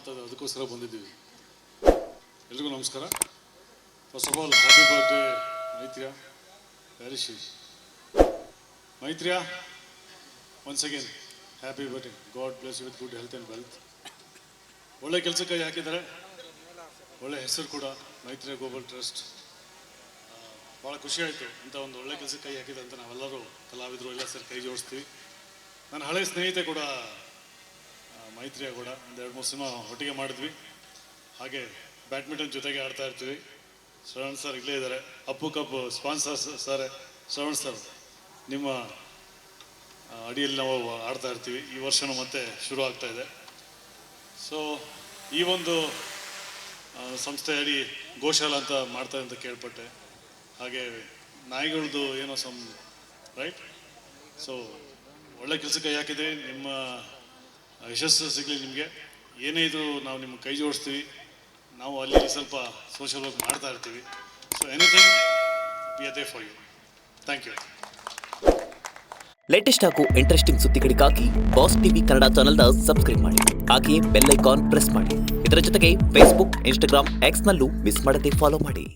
ಮಾಡ್ತಾ ಇದ್ದೀವಿ, ಅದಕ್ಕೋಸ್ಕರ ಬಂದಿದ್ದೀವಿ. ಎಲ್ರಿಗೂ ನಮಸ್ಕಾರ. First of all happy birthday Maitriya. Very she Maitriya, once again happy birthday. God bless you with good health and wealth. ಒಳ್ಳೆ ಕೆಲಸಕ್ಕೆ ಹಾಕಿದ್ದಾರೆ, ಒಳ್ಳೆ ಹೆಸರು ಕೂಡ ಮೈತ್ರಿಯಾ ಗ್ಲೋಬಲ್ ಟ್ರಸ್ಟ್. ಭಾಳ ಖುಷಿ ಆಯಿತು ಇಂಥ ಒಂದು ಒಳ್ಳೆ ಕೆಲಸಕ್ಕೆ ಕೈ ಹಾಕಿದೆ ಅಂತ. ನಾವೆಲ್ಲರೂ ಕಲಾವಿದರು ಎಲ್ಲ ಸೇರಿ ಕೈ ಜೋಡಿಸ್ತೀವಿ. ನನ್ನ ಹಳೆಯ ಸ್ನೇಹಿತೆ ಕೂಡ ಮೈತ್ರಿಯಾ ಕೂಡ ಒಂದು 2-3 ಸಿನಿಮಾ ಒಟ್ಟಿಗೆ ಮಾಡಿದ್ವಿ. ಹಾಗೆ ಬ್ಯಾಡ್ಮಿಂಟನ್ ಜೊತೆಗೆ ಆಡ್ತಾ ಇರ್ತೀವಿ. ಶ್ರವಣ್ ಸರ್ ಇಲ್ಲೇ ಇದ್ದಾರೆ, Appu cup sponsor sir. Shravan sir ನಿಮ್ಮ ಅಡಿಯಲ್ಲಿ ನಾವು ಆಡ್ತಾ ಇರ್ತೀವಿ. ಈ ವರ್ಷನೂ ಮತ್ತೆ ಶುರು ಆಗ್ತಾ ಇದೆ. ಸೊ ಈ ಒಂದು ಸಂಸ್ಥೆ ಅಡಿ ಗೋಶಾಲ ಅಂತ ಮಾಡ್ತಾರೆ ಅಂತ ಕೇಳ್ಪಟ್ಟೆ. ಹಾಗೆ ನಾಯಿಗಳದ್ದು ಏನೋ ರೈಟ್. ಸೊ ಒಳ್ಳೆ ಕೆಲಸಕ್ಕೆ ಕೈ ಹಾಕಿದೆ. ನಿಮ್ಮ ಯಶಸ್ಸು ಸಿಗಲಿ ನಿಮಗೆ. ಏನೇ ಇದ್ರೂ ನಾವು ನಿಮ್ಗೆ ಕೈ ಜೋಡಿಸ್ತೀವಿ. ನಾವು ಅಲ್ಲಿ ಸ್ವಲ್ಪ ಸೋಷಿಯಲ್ ವರ್ಕ್ ಮಾಡ್ತಾ ಇರ್ತೀವಿ. So anything we are there for you. Thank you. Latest ಹಾಗೂ ಇಂಟ್ರೆಸ್ಟಿಂಗ್ ಸುದ್ದಿಗಳಿಗಾಗಿ ಬಾಸ್ ಟಿವಿ ಕನ್ನಡ ಚಾನೆಲ್ನ ಸಬ್ಸ್ಕ್ರೈಬ್ ಮಾಡಿ. ಹಾಗೆಯೇ ಬೆಲ್ ಐಕಾನ್ ಪ್ರೆಸ್ ಮಾಡಿ. ಇದರ ಜೊತೆಗೆ ಫೇಸ್ಬುಕ್, ಇನ್ಸ್ಟಾಗ್ರಾಮ್, ಎಕ್ಸ್ನಲ್ಲೂ ಮಿಸ್ ಮಾಡದೆ ಫಾಲೋ ಮಾಡಿ.